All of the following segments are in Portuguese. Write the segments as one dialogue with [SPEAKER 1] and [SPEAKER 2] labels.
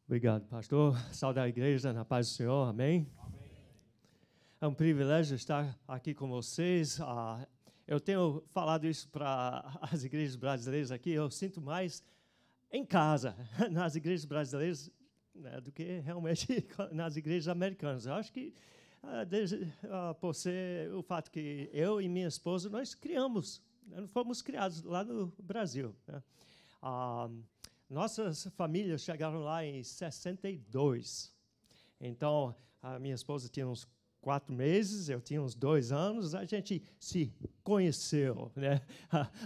[SPEAKER 1] Obrigado, pastor. Saúde à igreja, na paz do Senhor, amém? Amém. É um privilégio estar aqui com vocês. Eu tenho falado isso para as igrejas brasileiras aqui, eu sinto mais em casa, nas igrejas brasileiras, né, do que realmente nas igrejas americanas. Eu acho que, por ser o fato que eu e minha esposa, nós fomos criados lá no Brasil, né? Nossas famílias chegaram lá em 62. Então, a minha esposa tinha uns 4 meses, eu tinha uns 2 anos, a gente se conheceu, né?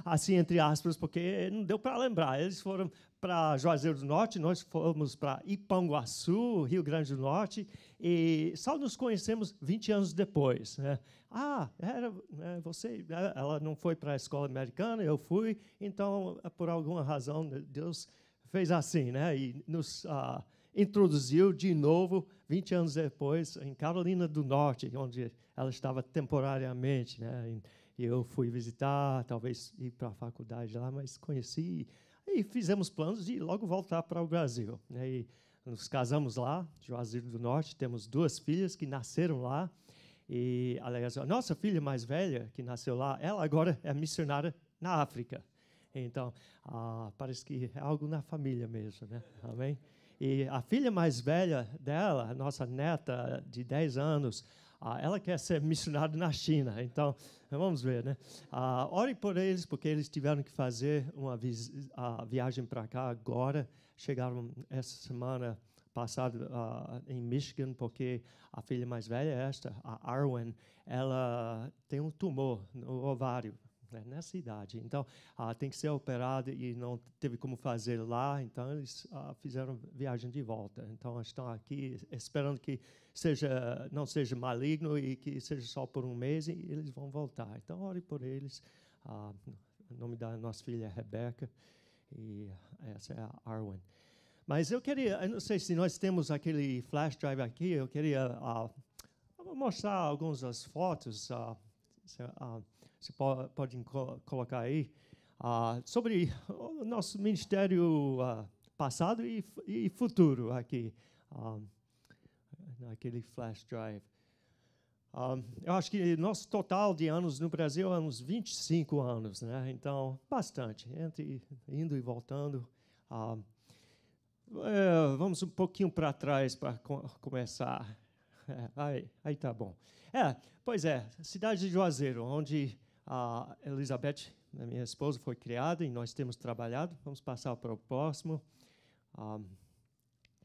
[SPEAKER 1] Assim, entre aspas, porque não deu para lembrar. Eles foram para Juazeiro do Norte, nós fomos para Ipanguaçu, Rio Grande do Norte, e só nos conhecemos 20 anos depois, né? Você, ela não foi para a escola americana, eu fui, então, por alguma razão, Deus fez assim, né? E nos introduziu de novo, 20 anos depois, em Carolina do Norte, onde ela estava temporariamente, né? E eu fui visitar, talvez ir para a faculdade lá, mas conheci. E fizemos planos de logo voltar para o Brasil, né? E nos casamos lá, Juazeiro do Norte, temos 2 filhas que nasceram lá. E, aliás, a nossa filha mais velha, que nasceu lá, ela agora é missionária na África. Então, parece que é algo na família mesmo, né? Amém? E a filha mais velha dela, a nossa neta de 10 anos, ela quer ser missionária na China. Então, vamos ver, né? Ore por eles, porque eles tiveram que fazer uma viagem para cá agora. Chegaram essa semana passada em Michigan, porque a filha mais velha, a Arwen, ela tem um tumor no ovário, né, nessa idade. Então, tem que ser operada e não teve como fazer lá, então eles fizeram viagem de volta. Então, estão aqui esperando que não seja maligno e que seja só por um mês e eles vão voltar. Então, ore por eles. O nome da nossa filha é Rebeca e essa é a Arwen. Mas eu não sei se nós temos aquele flash drive aqui, eu queria mostrar algumas das fotos. Você pode colocar aí, sobre o nosso ministério passado e futuro aqui, naquele flash drive. Eu acho que nosso total de anos no Brasil é uns 25 anos, né? Então, bastante, entre indo e voltando. Vamos um pouquinho para trás para começar. Aí tá bom. Pois é, cidade de Juazeiro, onde a Elizabeth, minha esposa, foi criada e nós temos trabalhado. Vamos passar para o próximo.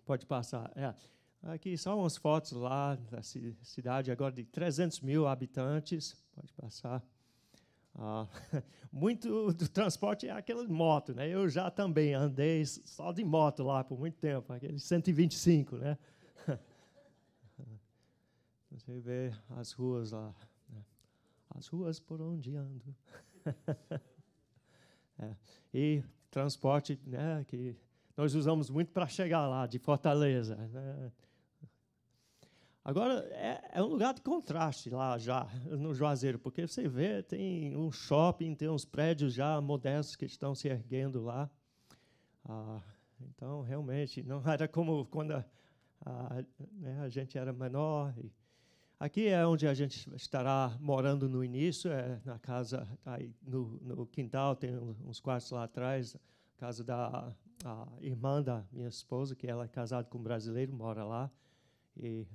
[SPEAKER 1] Pode passar. Aqui são umas fotos lá da cidade, agora de 300 mil habitantes. Pode passar. Muito do transporte é aquela moto, né? Eu já também andei só de moto lá por muito tempo, aquele 125, né? Você vê as ruas lá, né? As ruas por onde ando. E transporte, né, que nós usamos muito para chegar lá, de Fortaleza, né? Agora, é um lugar de contraste lá já, no Juazeiro, porque você vê, tem um shopping, tem uns prédios já modestos que estão se erguendo lá. Então, realmente, não era como quando né, a gente era menor. Aqui é onde a gente estará morando no início, na casa, aí no quintal, tem uns quartos lá atrás, casa da irmã da minha esposa, que ela é casada com um brasileiro, mora lá. E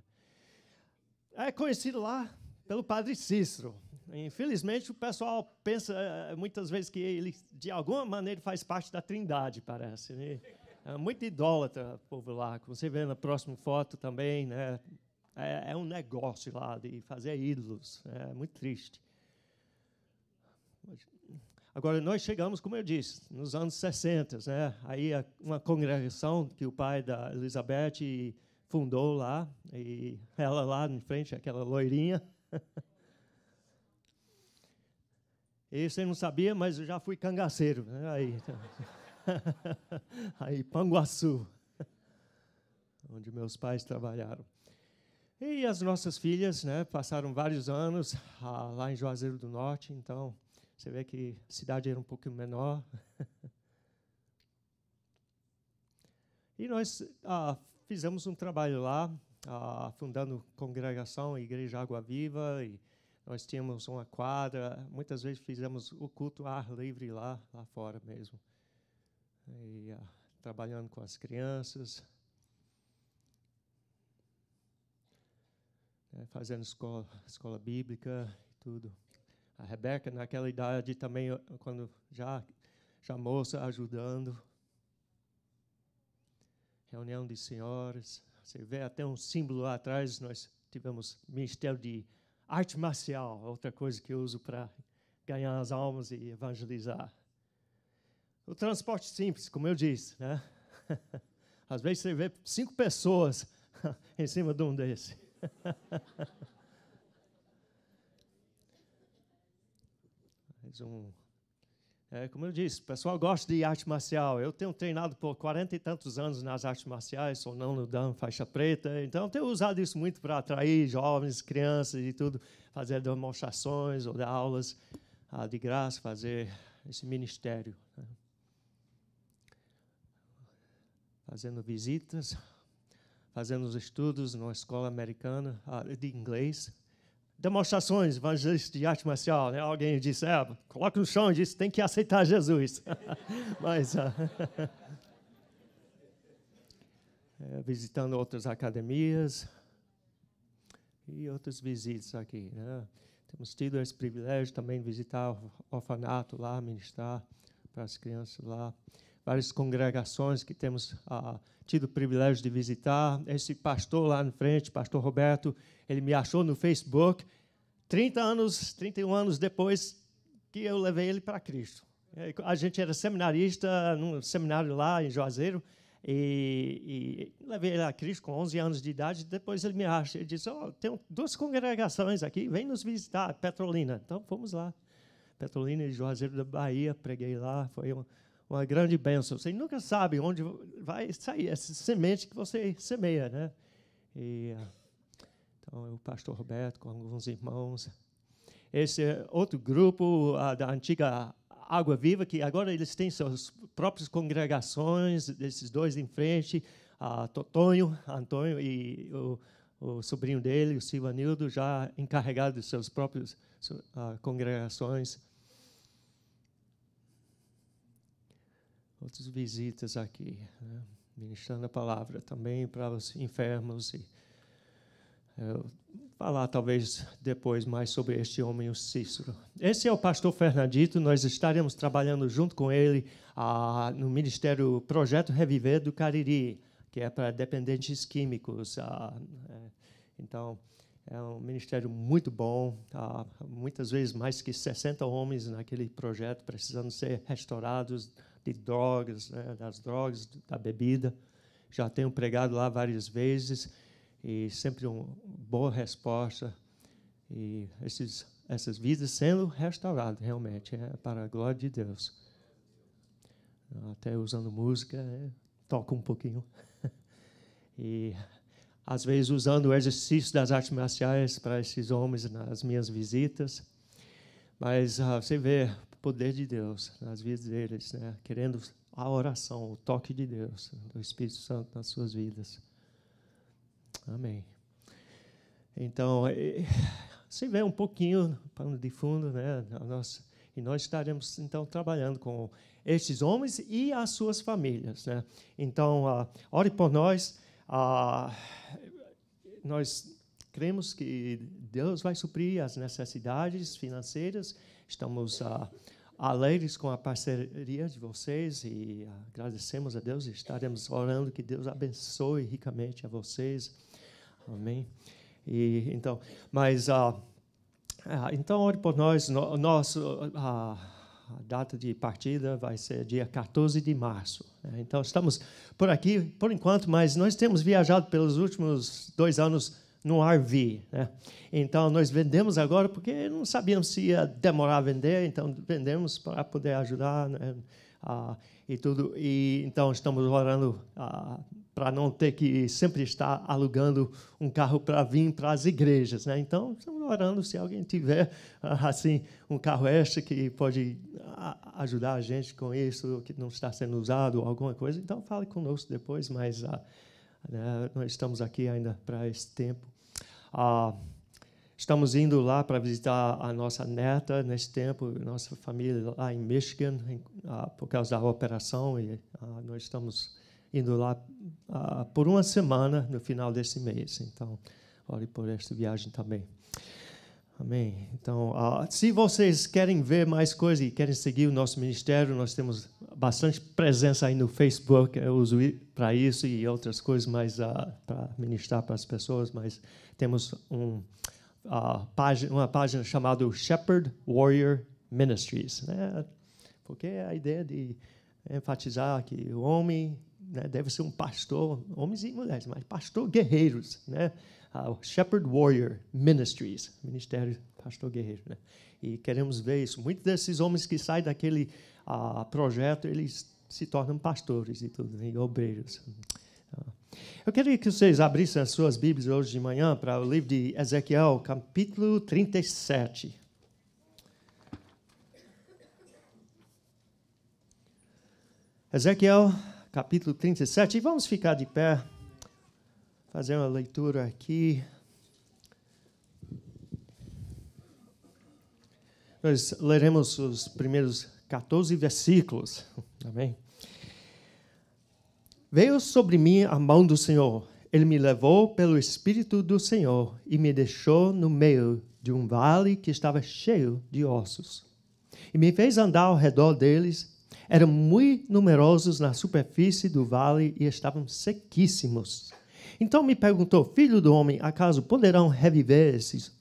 [SPEAKER 1] é conhecido lá pelo Padre Cícero. Infelizmente, o pessoal pensa muitas vezes que ele, de alguma maneira, faz parte da Trindade, parece, né? É muito idólatra o povo lá. Como você vê na próxima foto também, né? É um negócio lá de fazer ídolos. É muito triste. Agora, nós chegamos, como eu disse, nos anos 60, né? Aí uma congregação que o pai da Elizabeth fundou lá, e ela lá em frente, aquela loirinha. E você não sabia, mas eu já fui cangaceiro, né? Aí, Panguaçu, onde meus pais trabalharam. E as nossas filhas, né, passaram vários anos lá em Juazeiro do Norte, então você vê que a cidade era um pouco menor. E nós fizemos um trabalho lá, fundando congregação, Igreja Água Viva, e nós tínhamos uma quadra, muitas vezes fizemos o culto ar livre lá fora mesmo. E, trabalhando com as crianças, fazendo escola bíblica e tudo. A Rebeca, naquela idade também, quando já moça, ajudando. Reunião de senhoras. Você vê até um símbolo lá atrás, nós tivemos Ministério de Arte Marcial, outra coisa que eu uso para ganhar as almas e evangelizar. O transporte simples, como eu disse, né? Às vezes você vê 5 pessoas em cima de um desse. Como eu disse, o pessoal gosta de arte marcial. Eu tenho treinado por 40 e tantos anos nas artes marciais, sou não dan, faixa preta, então tenho usado isso muito para atrair jovens, crianças e tudo, fazer demonstrações ou dar aulas de graça, fazer esse ministério. Né? Fazendo visitas, fazendo os estudos numa escola americana de inglês. Demonstrações evangelísticas de arte marcial. Né? Alguém disse, coloca no chão e disse, tem que aceitar Jesus. Mas, visitando outras academias e outras visitas aqui. Né? Temos tido esse privilégio também de visitar o orfanato lá, ministrar para as crianças lá. Várias congregações que temos tido o privilégio de visitar. Esse pastor lá na frente, pastor Roberto, ele me achou no Facebook 31 anos depois que eu levei ele para Cristo. A gente era seminarista num seminário lá em Juazeiro e levei ele a Cristo com 11 anos de idade. Depois ele me acha, ele disse, tem 2 congregações aqui, vem nos visitar, Petrolina. Então, fomos lá. Petrolina e Juazeiro da Bahia, preguei lá, foi uma grande bênção. Você nunca sabe onde vai sair essa semente que você semeia, né? Então, o pastor Roberto com alguns irmãos. Esse outro grupo da antiga Água Viva, que agora eles têm suas próprias congregações, esses 2 em frente, Antônio e o sobrinho dele, o Silvanildo, já encarregado de suas próprias congregações. Outras visitas aqui, né? Ministrando a palavra também para os enfermos. Falar talvez depois mais sobre este homem, o Cícero. Esse é o pastor Fernandito, nós estaremos trabalhando junto com ele no Ministério Projeto Reviver do Cariri, que é para dependentes químicos. Então, é um ministério muito bom, muitas vezes mais que 60 homens naquele projeto precisando ser restaurados de drogas, né, das drogas, da bebida. Já tenho pregado lá várias vezes e sempre uma boa resposta. E essas vidas sendo restauradas, realmente, para a glória de Deus. Até usando música, toco um pouquinho. E, às vezes, usando o exercício das artes marciais para esses homens nas minhas visitas. Mas você vê o poder de Deus nas vidas deles, né? Querendo a oração, o toque de Deus, do Espírito Santo nas suas vidas. Amém. Então, você vê um pouquinho, pano de fundo, né? E nós estaremos, então, trabalhando com estes homens e as suas famílias, né? Então, ore por nós. Nós cremos que Deus vai suprir as necessidades financeiras. Estamos alegres com a parceria de vocês e agradecemos a Deus e estaremos orando que Deus abençoe ricamente a vocês. Amém. Então, ore por nós. A data de partida vai ser dia 14 de março. Né? Então, estamos por aqui, por enquanto, mas nós temos viajado pelos últimos 2 anos no RV. Né? Então, nós vendemos agora porque não sabíamos se ia demorar a vender, então vendemos para poder ajudar, né? E tudo. E então, estamos orando para não ter que sempre estar alugando um carro para vir para as igrejas, né? Então, estamos orando se alguém tiver assim um carro extra que pode ajudar a gente com isso, que não está sendo usado ou alguma coisa. Então, fale conosco depois, mas né, nós estamos aqui ainda para esse tempo. Estamos indo lá para visitar a nossa neta nesse tempo, nossa família lá em Michigan, por causa da operação, e nós estamos indo lá por uma semana no final desse mês. Então, ore por esta viagem também. Amém. Então, se vocês querem ver mais coisas e querem seguir o nosso ministério, nós temos bastante presença aí no Facebook. Eu uso para isso e outras coisas, mais para ministrar para as pessoas. Mas temos uma página chamada Shepherd Warrior Ministries, né? Porque é a ideia de enfatizar que o homem, né, deve ser um pastor, homens e mulheres, mas pastor guerreiros, né? Shepherd Warrior Ministries, Ministério Pastor Guerreiro, né? E queremos ver isso. Muitos desses homens que saem daquele projeto, eles se tornam pastores e tudo, né, e obreiros. Eu queria que vocês abrissem as suas Bíblias hoje de manhã para o livro de Ezequiel, capítulo 37. Ezequiel, capítulo 37. E vamos ficar de pé, fazer uma leitura aqui. Nós leremos os primeiros 14 versículos. Amém? Veio sobre mim a mão do Senhor. Ele me levou pelo Espírito do Senhor e me deixou no meio de um vale que estava cheio de ossos. E me fez andar ao redor deles. Eram muito numerosos na superfície do vale e estavam sequíssimos. Então me perguntou: filho do homem, acaso poderão reviver esses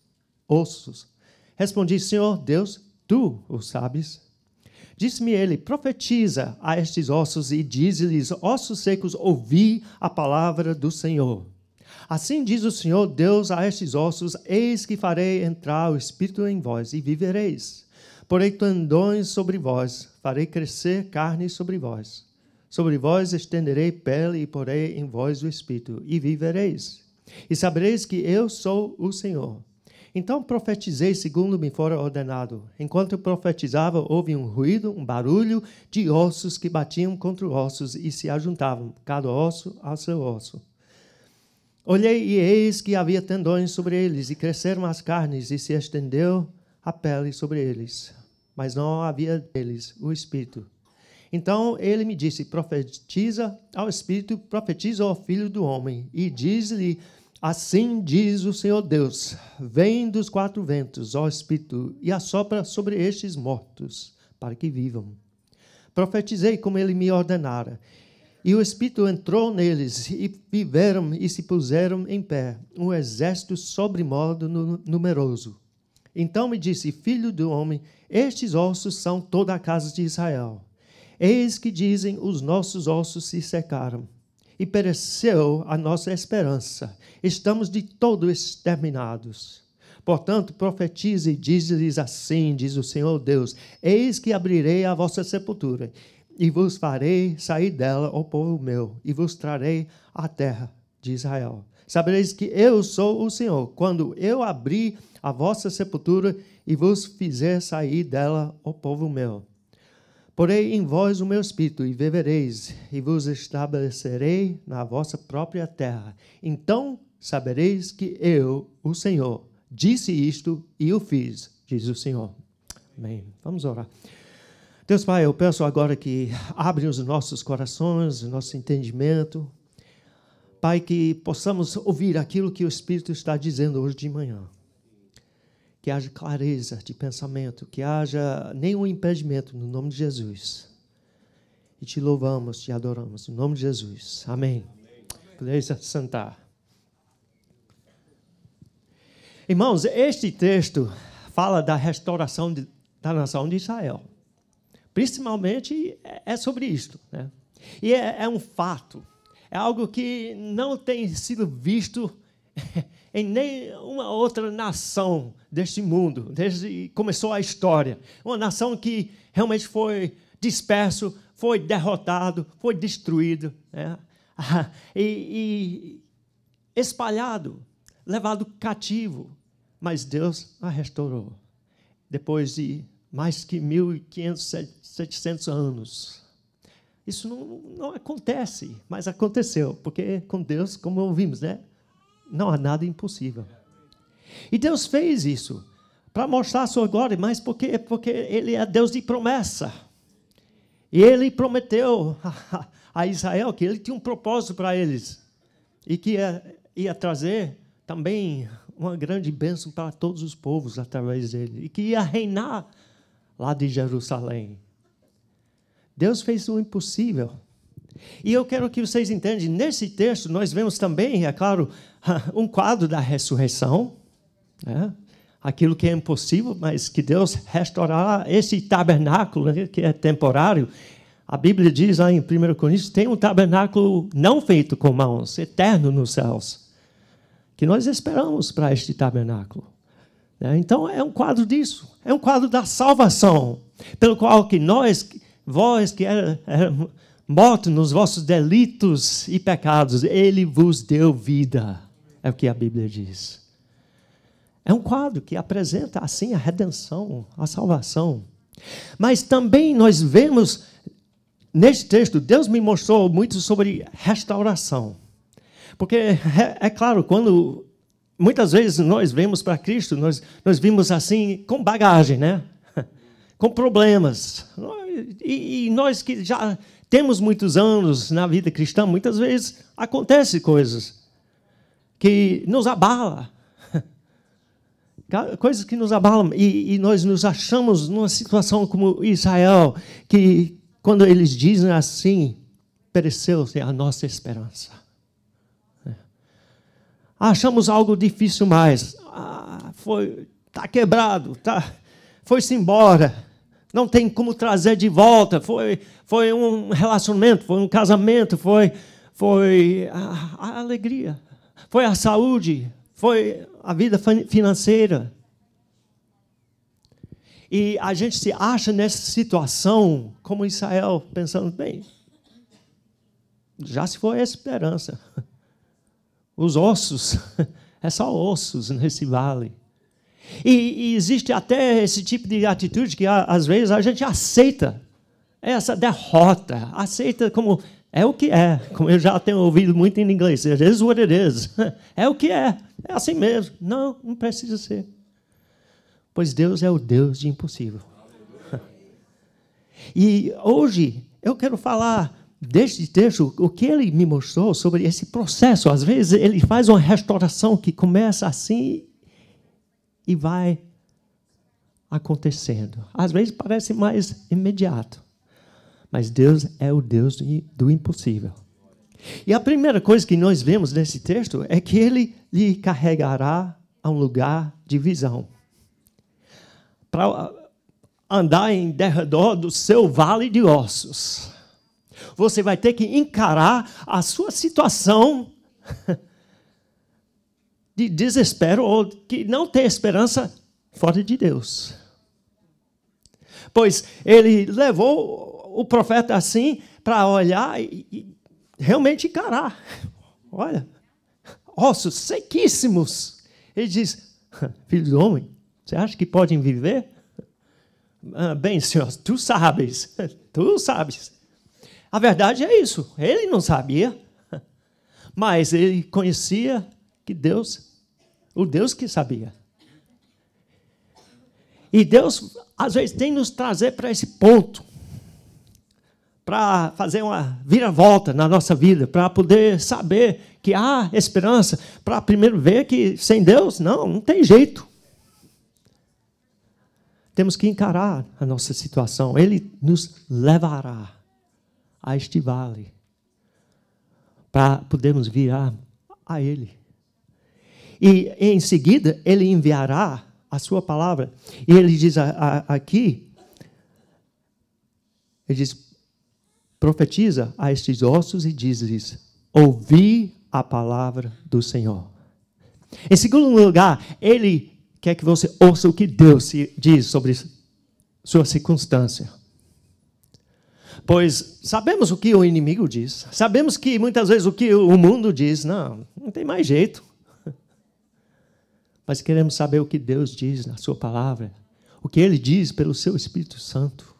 [SPEAKER 1] ossos? Respondi: Senhor Deus, tu o sabes. Disse-me ele: profetiza a estes ossos e dize-lhes: ossos secos, ouvi a palavra do Senhor. Assim diz o Senhor Deus a estes ossos: eis que farei entrar o Espírito em vós e vivereis. Porei tendões sobre vós, farei crescer carne sobre vós. Sobre vós estenderei pele e porei em vós o Espírito e vivereis. E sabereis que eu sou o Senhor. Então profetizei segundo me fora ordenado. Enquanto eu profetizava, houve um ruído, um barulho de ossos que batiam contra ossos e se ajuntavam, cada osso ao seu osso. Olhei e eis que havia tendões sobre eles, e cresceram as carnes, e se estendeu a pele sobre eles. Mas não havia deles o Espírito. Então ele me disse: profetiza ao Espírito, profetiza ao Filho do Homem, e diz-lhe: assim diz o Senhor Deus: vem dos quatro ventos, ó Espírito, e assopra sobre estes mortos, para que vivam. Profetizei como ele me ordenara, e o Espírito entrou neles, e viveram e se puseram em pé, um exército sobremodo numeroso. Então me disse: filho do homem, estes ossos são toda a casa de Israel. Eis que dizem: os nossos ossos se secaram, e pereceu a nossa esperança. Estamos de todo exterminados. Portanto, profetize e diz-lhes: assim diz o Senhor Deus: eis que abrirei a vossa sepultura, e vos farei sair dela, ó povo meu, e vos trarei à terra de Israel. Sabereis que eu sou o Senhor, quando eu abrir a vossa sepultura e vos fizer sair dela, ó povo meu. Porei em vós o meu espírito, e vivereis, e vos estabelecerei na vossa própria terra. Então sabereis que eu, o Senhor, disse isto e o fiz, diz o Senhor. Amém. Vamos orar. Deus Pai, eu peço agora que abre os nossos corações, o nosso entendimento. Pai, que possamos ouvir aquilo que o Espírito está dizendo hoje de manhã. Que haja clareza de pensamento, que haja nenhum impedimento no nome de Jesus. E te louvamos, te adoramos, no nome de Jesus. Amém. Podeis sentar. Irmãos, este texto fala da restauração da nação de Israel. Principalmente é sobre isto, né? E é um fato, é algo que não tem sido visto em nenhuma outra nação deste mundo, desde que começou a história. Uma nação que realmente foi disperso, foi derrotado, foi destruído, né? e espalhado, levado cativo. Mas Deus a restaurou. Depois de mais que 1.500, 700 anos. Isso não acontece, mas aconteceu. Porque com Deus, como ouvimos, né? Não há nada impossível. E Deus fez isso para mostrar a sua glória, mas porque Ele é Deus de promessa. E Ele prometeu a Israel que Ele tinha um propósito para eles. E que ia trazer também uma grande bênção para todos os povos através dele. E que ia reinar lá de Jerusalém. Deus fez o impossível. E eu quero que vocês entendam, nesse texto nós vemos também, é claro, um quadro da ressurreição, né? Aquilo que é impossível, mas que Deus restaurará esse tabernáculo, né, que é temporário. A Bíblia diz lá em 1 Coríntios, tem um tabernáculo não feito com mãos, eterno nos céus, que nós esperamos para este tabernáculo. Então, é um quadro disso, é um quadro da salvação, pelo qual que vós que eram mortos nos vossos delitos e pecados, Ele vos deu vida, é o que a Bíblia diz. É um quadro que apresenta, assim, a redenção, a salvação. Mas também nós vemos, neste texto, Deus me mostrou muito sobre restauração. Porque, é claro, quando muitas vezes nós vemos para Cristo, nós vimos assim, com bagagem, né? Com problemas. E nós que já temos muitos anos na vida cristã, muitas vezes acontecem coisas que nos abalam. Coisas que nos abalam, e nós nos achamos numa situação como Israel, que quando eles dizem assim, pereceu-se a nossa esperança. Achamos algo difícil mais. Está quebrado, foi-se embora, não tem como trazer de volta. Foi um relacionamento, foi um casamento, foi a alegria, foi a saúde, foi a vida financeira. E a gente se acha nessa situação, como Israel, pensando, bem, já se foi a esperança. Os ossos, é só ossos nesse vale. E existe até esse tipo de atitude que, às vezes, a gente aceita essa derrota, aceita como é o que é, como eu já tenho ouvido muito em inglês, it is what it is. É o que é assim mesmo. Não precisa ser. Pois Deus é o Deus de impossível. E hoje eu quero falar deste texto, o que ele me mostrou sobre esse processo. Às vezes ele faz uma restauração que começa assim e vai acontecendo. Às vezes parece mais imediato. Mas Deus é o Deus do impossível. E a primeira coisa que nós vemos nesse texto é que Ele lhe carregará a um lugar de visão. Para andar em derredor do seu vale de ossos. Você vai ter que encarar a sua situação de desespero ou que não tem esperança fora de Deus. Pois Ele levou o profeta assim para olhar e realmente encarar. Olha, ossos sequíssimos. Ele diz, filho do homem, você acha que podem viver? Bem, Senhor, tu sabes. A verdade é isso. Ele não sabia, mas ele conhecia que Deus, o Deus que sabia. E Deus, às vezes, tem nos trazer para esse ponto, para fazer uma viravolta na nossa vida, para poder saber que há esperança, para primeiro ver que sem Deus, não tem jeito. Temos que encarar a nossa situação. Ele nos levará a este vale, para podermos virar a Ele. E em seguida, Ele enviará a sua palavra. E Ele diz aqui, Ele diz, profetiza a estes ossos e diz-lhes, ouvi a palavra do Senhor. Em segundo lugar, Ele quer que você ouça o que Deus diz sobre sua circunstância. Pois sabemos o que o inimigo diz. Sabemos que muitas vezes o que o mundo diz. Não tem mais jeito. Mas queremos saber o que Deus diz na sua palavra. O que Ele diz pelo seu Espírito Santo.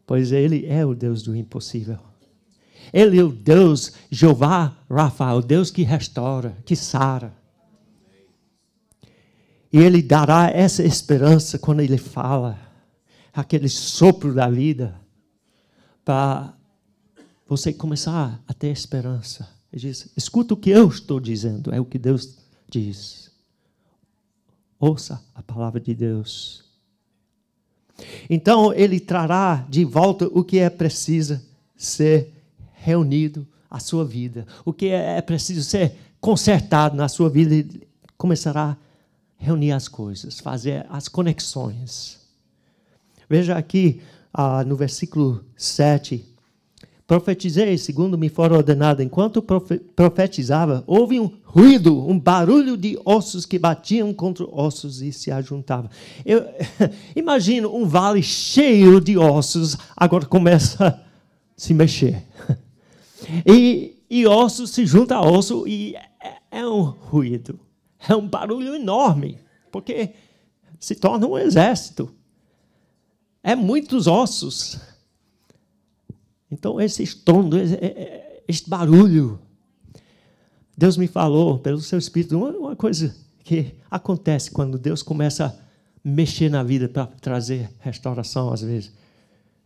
[SPEAKER 1] Pois Ele é o Deus do impossível. Ele é o Deus, Jeová Rafa, o Deus que restaura, que sara. E Ele dará essa esperança quando Ele fala, aquele sopro da vida, para você começar a ter esperança. Ele diz, escuta o que eu estou dizendo, é o que Deus diz. Ouça a palavra de Deus. Então, Ele trará de volta o que é preciso ser reunido à sua vida. O que é preciso ser consertado na sua vida. Ele começará a reunir as coisas, fazer as conexões. Veja aqui no versículo 7. Profetizei, segundo me for ordenado. Enquanto profetizava, houve um ruído, um barulho de ossos que batiam contra ossos e se ajuntavam. Eu imagino um vale cheio de ossos, agora começa a se mexer. E osso se junta a osso e é um ruído. É um barulho enorme, porque se torna um exército. É muitos ossos. Então, esse estrondo, esse barulho, Deus me falou, pelo seu Espírito, uma coisa que acontece quando Deus começa a mexer na vida para trazer restauração, às vezes,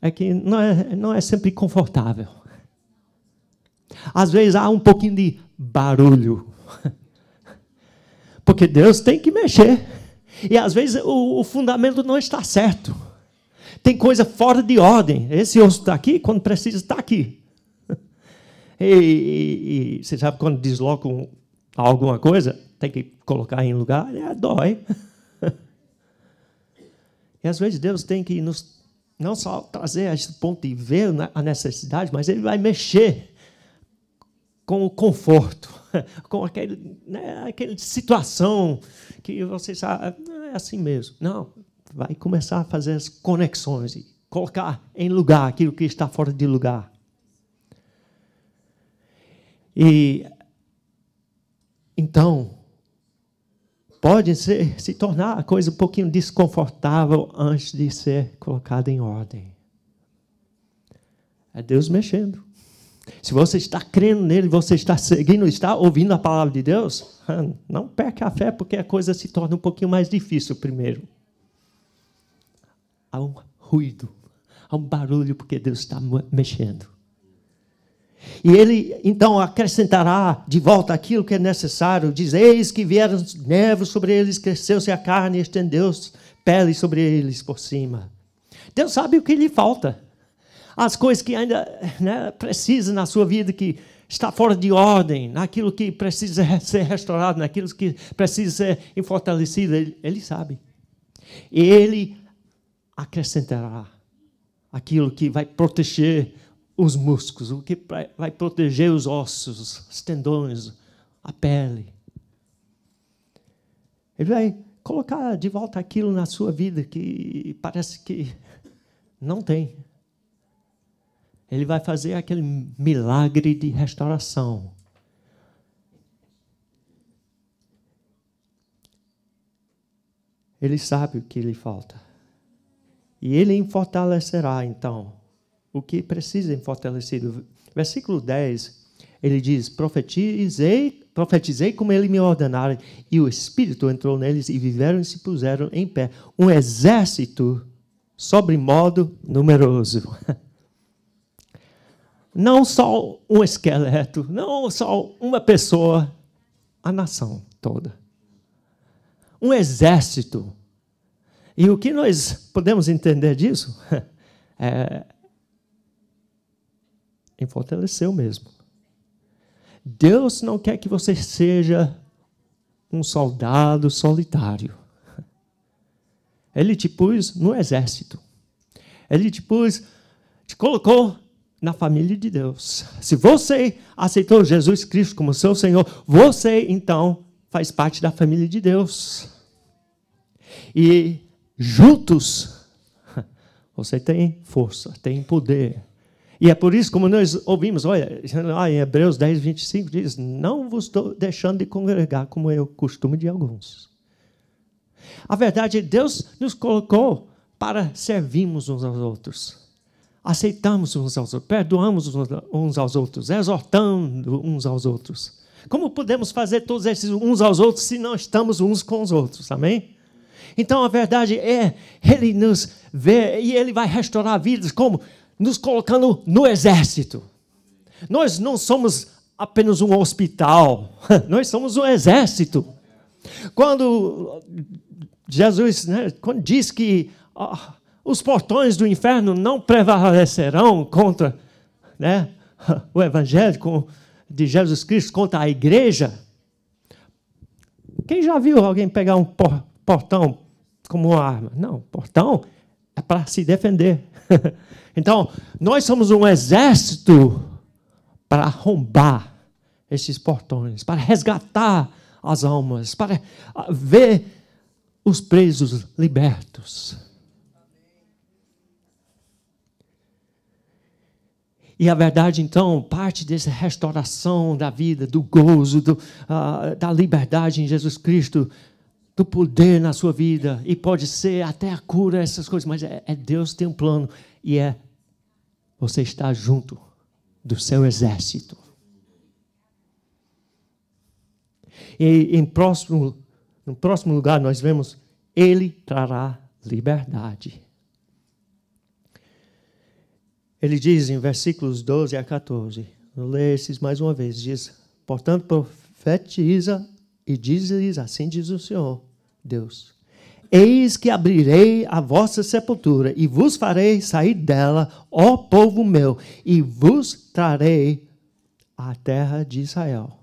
[SPEAKER 1] é que não é sempre confortável. Às vezes há um pouquinho de barulho, porque Deus tem que mexer, e às vezes o fundamento não está certo. Tem coisa fora de ordem. Esse osso está aqui, quando precisa, está aqui. E você sabe quando deslocam alguma coisa, tem que colocar em lugar, dói. E às vezes Deus tem que nos, não só trazer a esse ponto de ver a necessidade, mas Ele vai mexer com o conforto, com aquela situação que você sabe, é assim mesmo. Não. Vai começar a fazer as conexões e colocar em lugar aquilo que está fora de lugar. E então, pode se tornar a coisa um pouquinho desconfortável antes de ser colocada em ordem. É Deus mexendo. Se você está crendo nele, você está seguindo, está ouvindo a palavra de Deus, não perca a fé, porque a coisa se torna um pouquinho mais difícil primeiro. Há um ruído, há um barulho, porque Deus está mexendo. E Ele, então, acrescentará de volta aquilo que é necessário. Diz, eis que vieram os nervos sobre eles, cresceu-se a carne e estendeu-se pele sobre eles por cima. Deus sabe o que lhe falta. As coisas que ainda precisa na sua vida, que está fora de ordem, naquilo que precisa ser restaurado, naquilo que precisa ser fortalecido, Ele sabe. E Ele acrescentará aquilo que vai proteger os músculos, o que vai proteger os ossos, os tendões, a pele. Ele vai colocar de volta aquilo na sua vida que parece que não tem. Ele vai fazer aquele milagre de restauração. Ele sabe o que lhe falta. E Ele fortalecerá, então, o que precisa ser fortalecido. Versículo 10, ele diz, profetizei como Ele me ordenara, e o Espírito entrou neles, e viveram e se puseram em pé. Um exército sobremodo numeroso. Não só um esqueleto, não só uma pessoa, a nação toda. Um exército. E o que nós podemos entender disso é fortalecer mesmo. Deus não quer que você seja um soldado solitário. Ele te pôs no exército. Ele te colocou na família de Deus. Se você aceitou Jesus Cristo como seu Senhor, você, então, faz parte da família de Deus. E juntos, você tem força, tem poder E é por isso, como nós ouvimos, olha, lá em Hebreus 10, 25, diz, não vos estou deixando de congregar, como é o costume de alguns. A verdade é que Deus nos colocou para servirmos uns aos outros. Aceitamos uns aos outros, perdoamos uns aos outros, exortando uns aos outros. Como podemos fazer todos esses uns aos outros se não estamos uns com os outros? Amém? Então, a verdade é, Ele nos vê e Ele vai restaurar vidas como? Nos colocando no exército. Nós não somos apenas um hospital, nós somos um exército. Quando Jesus, quando diz que os portões do inferno não prevalecerão contra o evangelho de Jesus Cristo, contra a igreja. Quem já viu alguém pegar um portão como uma arma? Não, portão é para se defender. Então, nós somos um exército para arrombar esses portões, para resgatar as almas, para ver os presos libertos. E a verdade, então, parte dessa restauração da vida, do gozo, da liberdade em Jesus Cristo, do poder na sua vida, e pode ser até a cura, essas coisas, mas Deus tem um plano, e você está junto do seu exército. E no próximo lugar nós vemos, Ele trará liberdade. Ele diz em versículos 12 a 14, vou ler esses mais uma vez, diz, portanto, profetiza e diz-lhes, assim diz o Senhor, Deus, eis que abrirei a vossa sepultura e vos farei sair dela, ó povo meu, e vos trarei à terra de Israel.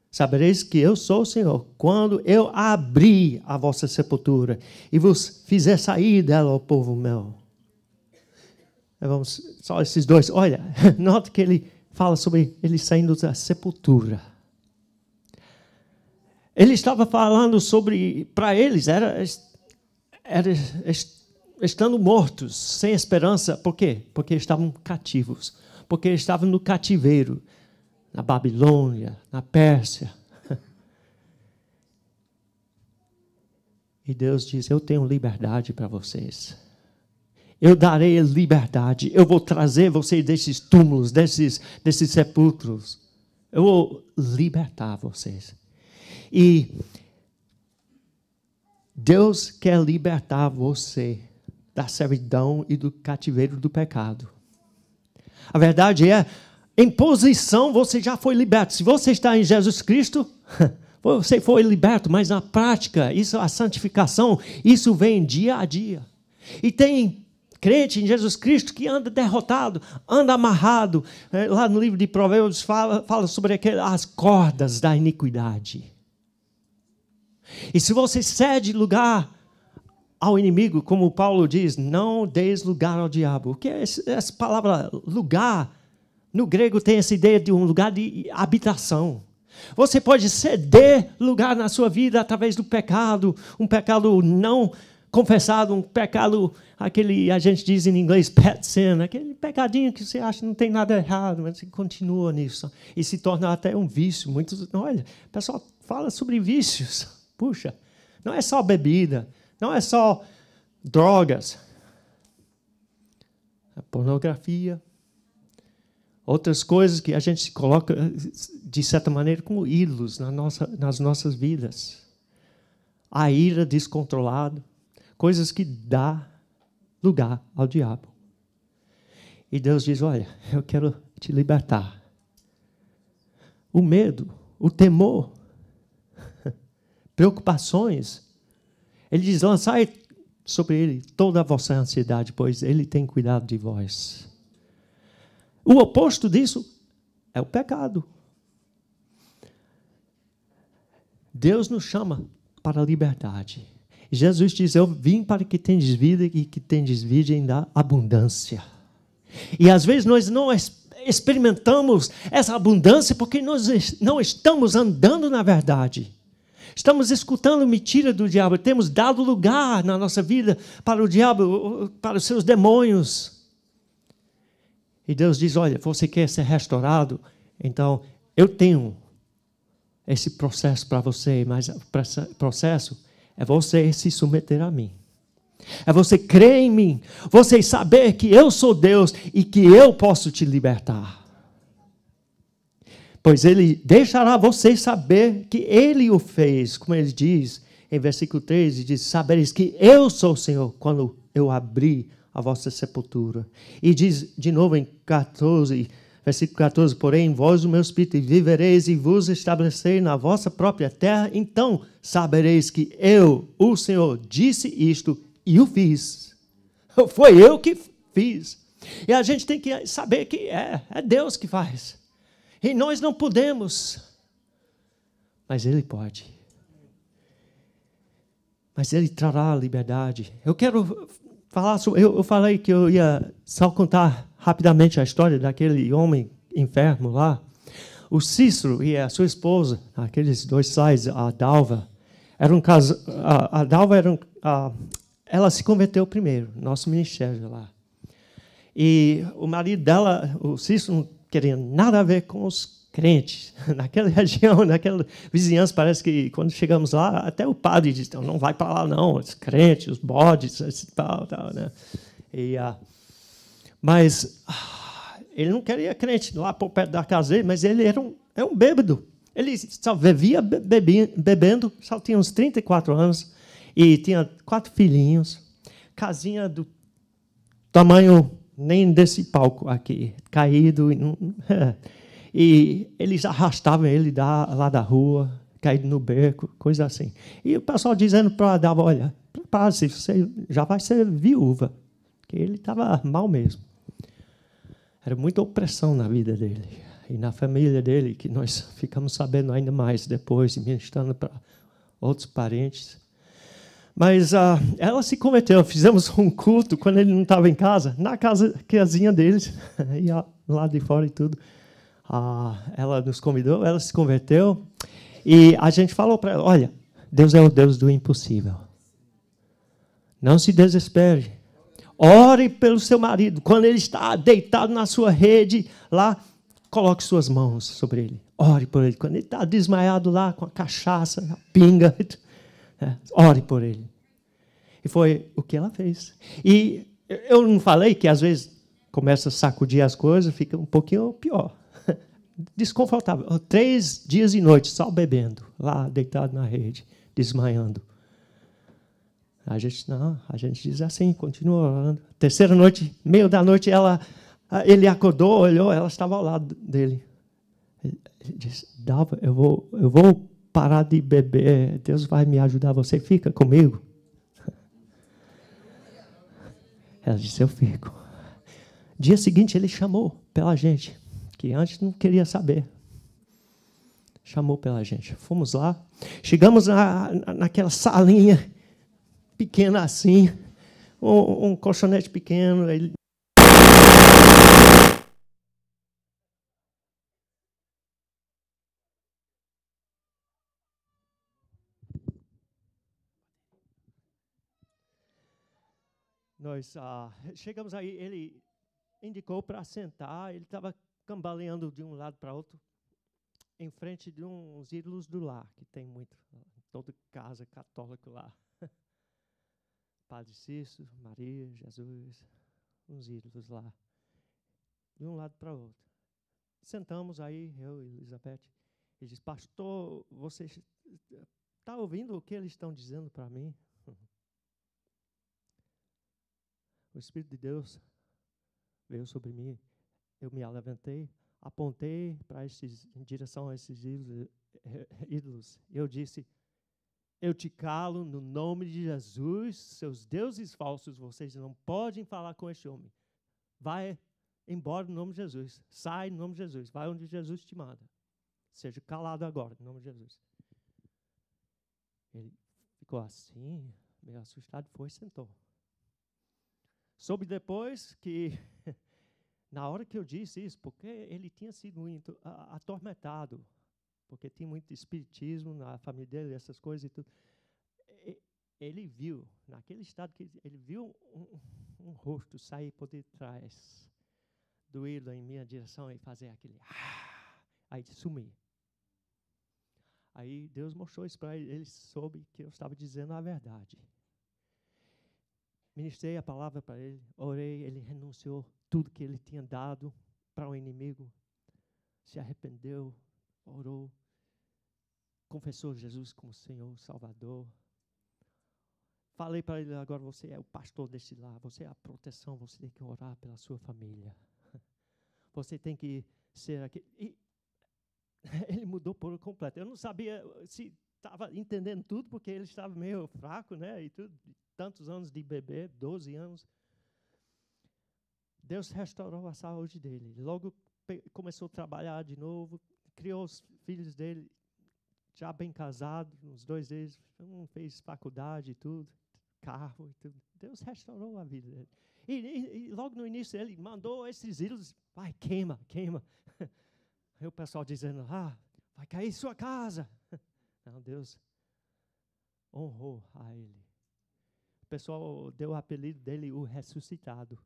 [SPEAKER 1] Sabereis que eu sou o Senhor, quando eu abrir a vossa sepultura e vos fizer sair dela, ó povo meu. Vamos, só esses dois. Olha, nota que ele fala sobre ele saindo da sepultura. Ele estava falando sobre, para eles, era estando mortos, sem esperança. Por quê? Porque estavam cativos. Porque estavam no cativeiro, na Babilônia, na Pérsia. E Deus diz, eu tenho liberdade para vocês. Eu darei liberdade. Eu vou trazer vocês desses túmulos, desses sepulcros. Eu vou libertar vocês. E Deus quer libertar você da servidão e do cativeiro do pecado. A verdade é, em posição você já foi liberto. Se você está em Jesus Cristo, você foi liberto. Mas na prática, a santificação, isso vem dia a dia. E tem crente em Jesus Cristo que anda derrotado, anda amarrado. Lá no livro de Provérbios fala sobre as cordas da iniquidade. E se você cede lugar ao inimigo, como Paulo diz, não deis lugar ao diabo. O que é essa palavra lugar? No grego tem essa ideia de um lugar de habitação. Você pode ceder lugar na sua vida através do pecado, um pecado não confessado, um pecado, aquele, a gente diz em inglês, pet sin, aquele pecadinho que você acha que não tem nada errado, mas você continua nisso. E se torna até um vício. Muitos, olha, o pessoal fala sobre vícios. Puxa, não é só bebida, não é só drogas. A pornografia, outras coisas que a gente se coloca, de certa maneira, como ídolos nas nossas vidas. A ira descontrolada, coisas que dá lugar ao diabo. E Deus diz, olha, eu quero te libertar. O medo, o temor, preocupações. Ele diz, lançai sobre ele toda a vossa ansiedade, pois ele tem cuidado de vós. O oposto disso é o pecado. Deus nos chama para a liberdade. Jesus diz, eu vim para que tendes vida e que tendes vida em abundância. E às vezes nós não experimentamos essa abundância porque nós não estamos andando na verdade. Estamos escutando mentira do diabo. Temos dado lugar na nossa vida para o diabo, para os seus demônios. E Deus diz, olha, você quer ser restaurado? Então, eu tenho esse processo para você, mas o processo é você se submeter a mim. É você crer em mim, você saber que eu sou Deus e que eu posso te libertar. Pois Ele deixará você saber que Ele o fez, como Ele diz em versículo 13, diz, sabereis que eu sou o Senhor quando eu abri a vossa sepultura. E diz de novo em 14, versículo 14, porém, vós o meu espírito, e vivereis e vos estabelecerei na vossa própria terra, então sabereis que eu, o Senhor, disse isto e o fiz. Foi eu que fiz. E a gente tem que saber que é Deus que faz. E nós não podemos, mas Ele pode. Mas Ele trará a liberdade. Eu quero falar sobre, eu falei que eu ia só contar rapidamente a história daquele homem enfermo lá. O Cícero e a sua esposa, aqueles dois slides, a Dalva, eram a Dalva ela se converteu primeiro, no nosso ministério lá. E o marido dela, o Cícero, não queria nada a ver com os crentes. Naquela região, naquela vizinhança, parece que quando chegamos lá, até o padre disse, não vai para lá não, os crentes, os bodes, tal, né? Mas ele não queria crente lá por perto da casa dele, mas ele era um bêbado. Ele só vivia bebendo, só tinha uns 34 anos, e tinha 4 filhinhos, casinha do tamanho nem desse palco aqui, caído. E eles arrastavam ele lá da rua, caído no beco, coisa assim. E o pessoal dizendo para Adalva, olha, prepare-se, você já vai ser viúva. Porque ele estava mal mesmo. Era muita opressão na vida dele. E na família dele, que nós ficamos sabendo ainda mais depois, ministrando para outros parentes. Mas ela se converteu. Fizemos um culto quando ele não estava em casa, na casinha deles, lá de fora e tudo. Ela nos convidou, ela se converteu. E a gente falou para ela, olha, Deus é o Deus do impossível. Não se desespere. Ore pelo seu marido. Quando ele está deitado na sua rede, lá, coloque suas mãos sobre ele. Ore por ele. Quando ele está desmaiado lá, com a cachaça, a pinga, ore por ele. E foi o que ela fez. E eu não falei que, às vezes, começa a sacudir as coisas, fica um pouquinho pior. Desconfortável. 3 dias e noites só bebendo, lá deitado na rede, desmaiando. A gente diz assim, continua orando. 3ª noite, meio da noite, ele acordou, olhou, ela estava ao lado dele. Ele disse, Dalva, eu vou parar de beber, Deus vai me ajudar, você fica comigo? Ela disse, eu fico. Dia seguinte, ele chamou pela gente, que antes não queria saber. Chamou pela gente. Fomos lá, chegamos naquela salinha pequena assim, um colchonete pequeno. Ele... Nós chegamos aí, ele indicou para sentar, ele estava cambaleando de um lado para outro, em frente de uns ídolos do lar, que tem muito, toda casa católica lá. Padre Cícero, Maria, Jesus, uns ídolos lá, de um lado para o outro. Sentamos aí, eu e Elizabeth, ele disse, pastor, você está ouvindo o que eles estão dizendo para mim? O Espírito de Deus veio sobre mim, eu me levantei, apontei em direção a esses ídolos. Eu disse, eu te calo no nome de Jesus, seus deuses falsos, vocês não podem falar com este homem. Vai embora no nome de Jesus, sai no nome de Jesus, vai onde Jesus te manda. Seja calado agora, no nome de Jesus. Ele ficou assim, meio assustado, foi e sentou. Soube depois que, na hora que eu disse isso, porque ele tinha sido muito atormentado, porque tinha muito espiritismo na família dele, essas coisas e tudo. Ele viu, naquele estado, que ele viu um rosto sair por detrás doído em minha direção e fazer aquele... Aí sumir. Aí Deus mostrou isso para ele, ele soube que eu estava dizendo a verdade. Ministrei a palavra para ele, orei, ele renunciou tudo que ele tinha dado para o inimigo, se arrependeu, orou, confessou Jesus como Senhor, Salvador. Falei para ele, agora você é o pastor desse lar, você é a proteção, você tem que orar pela sua família. Você tem que ser aquele... E ele mudou por completo. Eu não sabia se estava entendendo tudo, porque ele estava meio fraco, né? E tudo, tantos anos de bebê, 12 anos. Deus restaurou a saúde dele. Logo começou a trabalhar de novo, criou os filhos dele, já bem casados, os dois deles, um fez faculdade e tudo, carro e tudo. Deus restaurou a vida dele. E logo no início ele mandou esses ídolos, vai, queima. Aí o pessoal dizendo, vai cair sua casa. Não, Deus honrou a ele. O pessoal deu o apelido dele, o ressuscitado.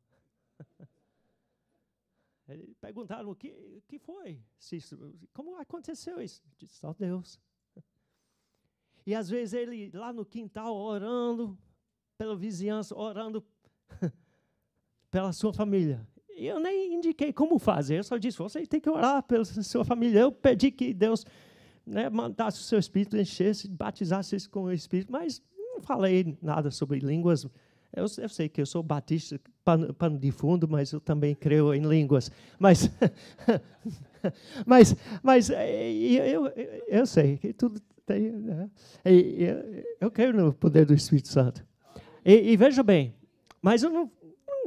[SPEAKER 1] Perguntaram, o que foi? Como aconteceu isso? Disse, só Deus. E às vezes ele lá no quintal orando pela vizinhança, orando pela sua família. E eu nem indiquei como fazer, eu só disse, você tem que orar pela sua família. Eu pedi que Deus, né, mandasse o seu espírito, enchesse, batizasse com o espírito, mas não falei nada sobre línguas. Eu sei que eu sou batista, pano de fundo, mas eu também creio em línguas. Mas eu sei que tudo tem... Né? Eu creio no poder do Espírito Santo. E veja bem, mas eu não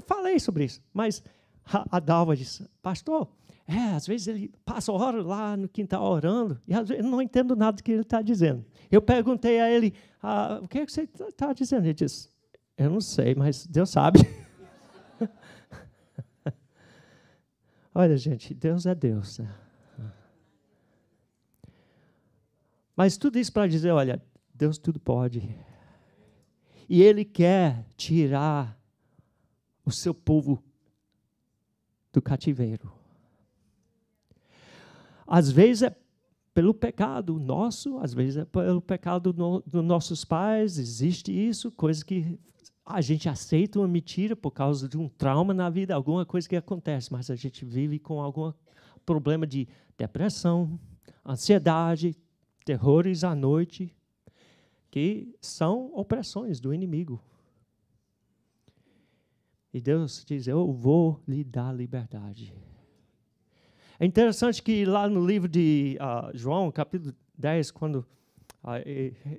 [SPEAKER 1] falei sobre isso. Mas a Dalva disse, pastor, às vezes ele passa hora lá no quintal orando, e às vezes eu não entendo nada do que ele está dizendo. Eu perguntei a ele, o que você está dizendo? Ele disse, eu não sei, mas Deus sabe. Olha, gente, Deus é Deus. Né? Mas tudo isso para dizer, olha, Deus tudo pode. E Ele quer tirar o seu povo do cativeiro. Às vezes é pelo pecado nosso, às vezes é pelo pecado dos nossos pais, existe isso, coisa que a gente aceita uma mentira por causa de um trauma na vida, alguma coisa que acontece, mas a gente vive com algum problema de depressão, ansiedade, terrores à noite, que são opressões do inimigo. E Deus diz, eu vou lhe dar liberdade. É interessante que lá no livro de João, capítulo 10, quando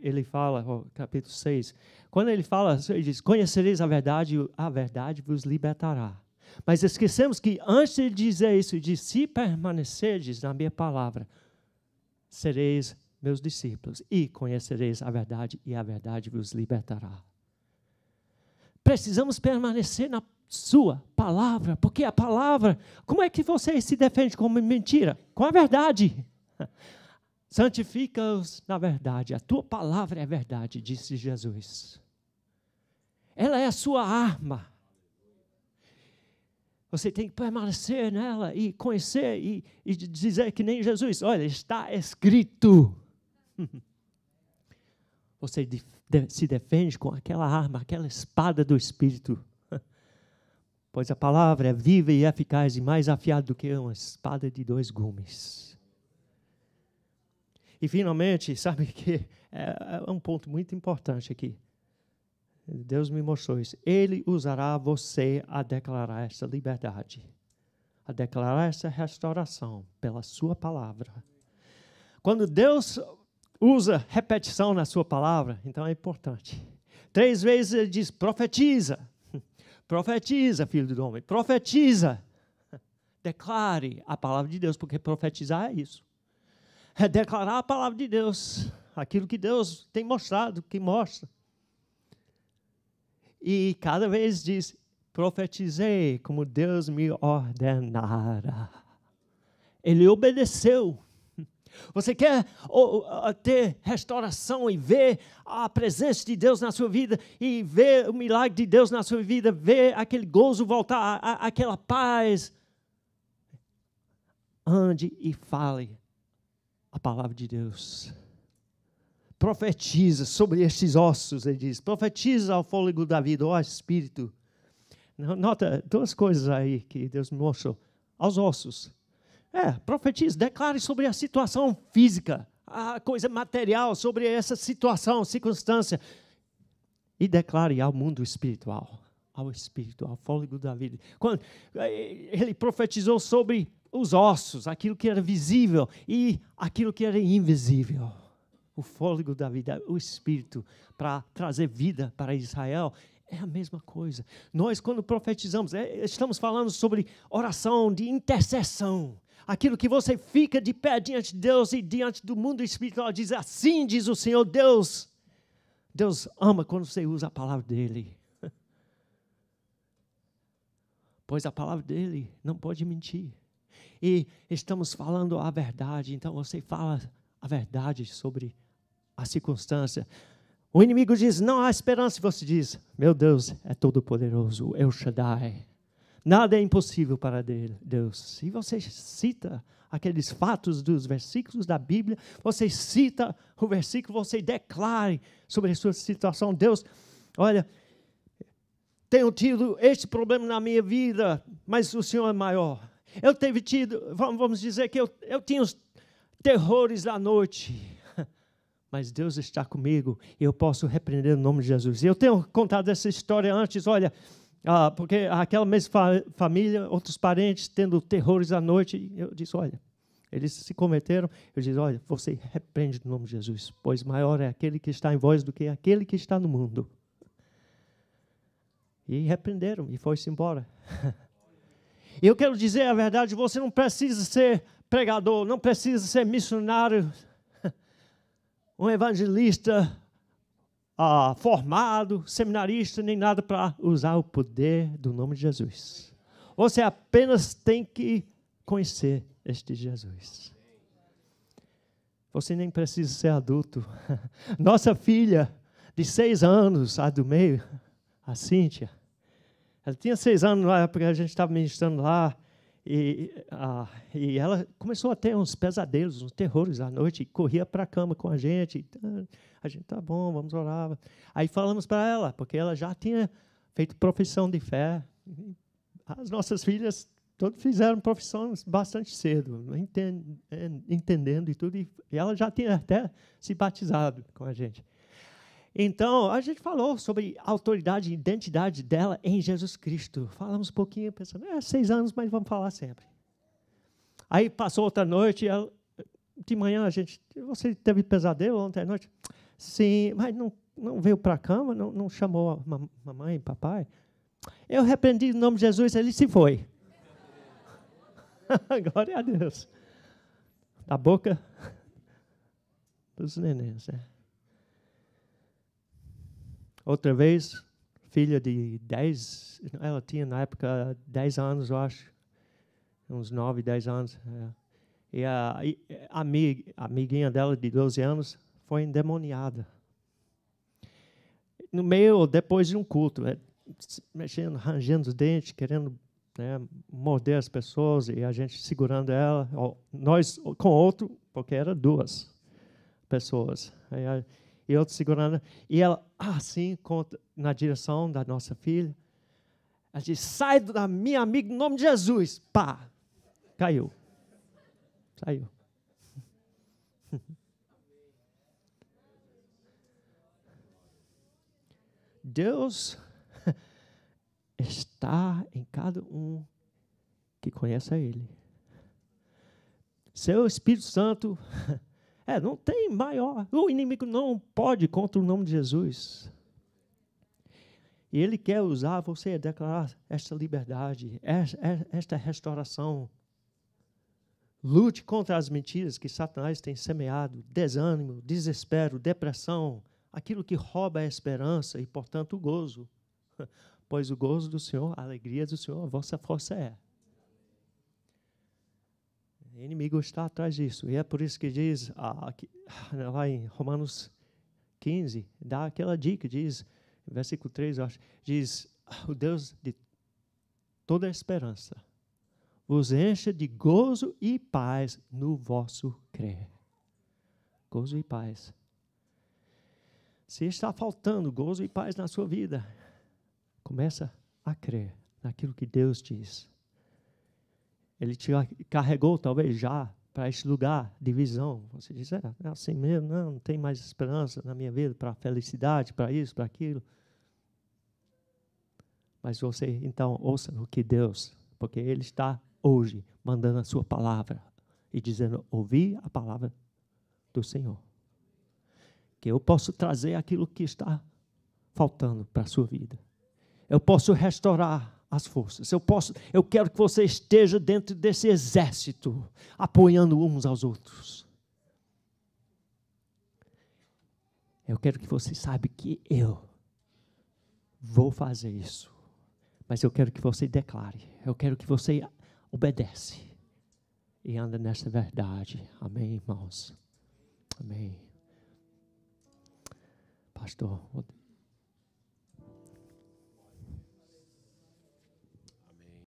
[SPEAKER 1] ele fala, capítulo 6, quando ele fala, ele diz, conhecereis a verdade vos libertará. Mas esquecemos que antes de dizer isso, ele diz, se permanecerdes na minha palavra, sereis meus discípulos e conhecereis a verdade e a verdade vos libertará. Precisamos permanecer na sua palavra, porque a palavra, como é que você se defende com mentira? Com a verdade. Santifica-os na verdade, a tua palavra é verdade, disse Jesus. Ela é a sua arma. Você tem que permanecer nela e conhecer e dizer que nem Jesus, olha, está escrito. Você se defende com aquela arma, aquela espada do Espírito. Pois a palavra é viva e eficaz e mais afiada do que uma espada de 2 gumes. E finalmente, sabe que é um ponto muito importante aqui. Deus me mostrou isso. Ele usará você a declarar essa liberdade, a declarar essa restauração pela sua palavra. Quando Deus usa repetição na sua palavra, então é importante. 3 vezes ele diz, profetiza. Profetiza, filho do homem, profetiza. Declare a palavra de Deus, porque profetizar é isso. É declarar a palavra de Deus, aquilo que Deus tem mostrado, que mostra. E cada vez diz, profetizei como Deus me ordenara. Ele obedeceu. Você quer ter restauração e ver a presença de Deus na sua vida e ver o milagre de Deus na sua vida, ver aquele gozo voltar, aquela paz. ande e fale a palavra de Deus. Profetiza sobre estes ossos, ele diz. Profetiza ao fôlego da vida, ó Espírito. Nota duas coisas aí que Deus me mostrou. Aos ossos. Profetiza, declare sobre a situação física, a coisa material, sobre essa situação, circunstância. E declare ao mundo espiritual, ao Espírito, ao fôlego da vida. Quando ele profetizou sobre os ossos, aquilo que era visível e aquilo que era invisível. O fôlego da vida, o Espírito, para trazer vida para Israel, é a mesma coisa. Nós, quando profetizamos, estamos falando sobre oração de intercessão. Aquilo que você fica de pé diante de Deus e diante do mundo espiritual, diz assim, diz o Senhor Deus. Deus ama quando você usa a palavra dEle. Pois a palavra dEle não pode mentir. E estamos falando a verdade, então você fala a verdade sobre a circunstância. O inimigo diz, não há esperança, e você diz, meu Deus é todo-poderoso, El Shaddai. Nada é impossível para Deus. E você cita aqueles fatos dos versículos da Bíblia, você cita o versículo, você declare sobre a sua situação. Deus, olha, tenho tido este problema na minha vida, mas o Senhor é maior. Eu tenho tido, vamos dizer que eu tinha os terrores da noite, mas Deus está comigo e eu posso repreender no nome de Jesus. E eu tenho contado essa história antes, olha, porque aquela mesma família, outros parentes tendo terrores à noite, eu disse, olha, eles se converteram, eu disse, olha, você repreende no nome de Jesus, pois maior é aquele que está em vós do que aquele que está no mundo. E repreenderam e foi-se embora. E eu quero dizer a verdade, você não precisa ser pregador, não precisa ser missionário, um evangelista formado, seminarista, nem nada para usar o poder do nome de Jesus. Você apenas tem que conhecer este Jesus. Você nem precisa ser adulto. Nossa filha, de 6 anos, a do meio, a Cíntia, ela tinha 6 anos na época que a gente estava ministrando lá, e ela começou a ter uns pesadelos, uns terrores à noite, e corria para a cama com a gente. A gente, tá bom, vamos orar. Aí falamos para ela, porque ela já tinha feito profissão de fé. As nossas filhas todas fizeram profissões bastante cedo, entendendo e tudo, e ela já tinha até se batizado com a gente. Então, a gente falou sobre a autoridade e identidade dela em Jesus Cristo. Falamos um pouquinho, pensando, 6 anos, mas vamos falar sempre. Aí passou outra noite, de manhã você teve pesadelo ontem à noite? Sim, mas não veio para a cama, não chamou a mamãe e papai? Eu repreendi no nome de Jesus, ele se foi. Glória a Deus. Da boca dos nenéns, né? Outra vez, filha de 10, ela tinha na época 10 anos, eu acho, uns 9, 10 anos. E a amiguinha dela de 12 anos foi endemoniada. No meio, depois de um culto, mexendo, rangendo os dentes, querendo morder as pessoas, e a gente segurando ela, nós com outro, porque eram 2 pessoas. E outro segurando, e ela, assim, na direção da nossa filha, ela disse, sai da minha amiga em nome de Jesus. Pá, caiu. Saiu. Deus está em cada um que conhece a Ele. Seu Espírito Santo... não tem maior. O inimigo não pode contra o nome de Jesus. E ele quer usar você a declarar esta liberdade, esta restauração. Lute contra as mentiras que Satanás tem semeado, desânimo, desespero, depressão, aquilo que rouba a esperança e, portanto, o gozo. Pois o gozo do Senhor, a alegria do Senhor, a vossa força é. O inimigo está atrás disso. E é por isso que diz, lá em Romanos 15, dá aquela dica, diz, versículo 3, eu acho, diz, o Deus de toda a esperança vos encha de gozo e paz no vosso crer. Gozo e paz. Se está faltando gozo e paz na sua vida, começa a crer naquilo que Deus diz. Ele te carregou, talvez, já para esse lugar de visão. Você diz, é assim mesmo, não tem mais esperança na minha vida para a felicidade, para isso, para aquilo. Mas você, então, ouça o que Deus, porque Ele está hoje mandando a sua palavra e dizendo, ouvi a palavra do Senhor. Que eu posso trazer aquilo que está faltando para a sua vida. Eu posso restaurar as forças. Eu quero que você esteja dentro desse exército, apoiando uns aos outros. Eu quero que você saiba que eu vou fazer isso. Mas eu quero que você declare. Eu quero que você obedece e anda nessa verdade. Amém, irmãos? Amém. Pastor,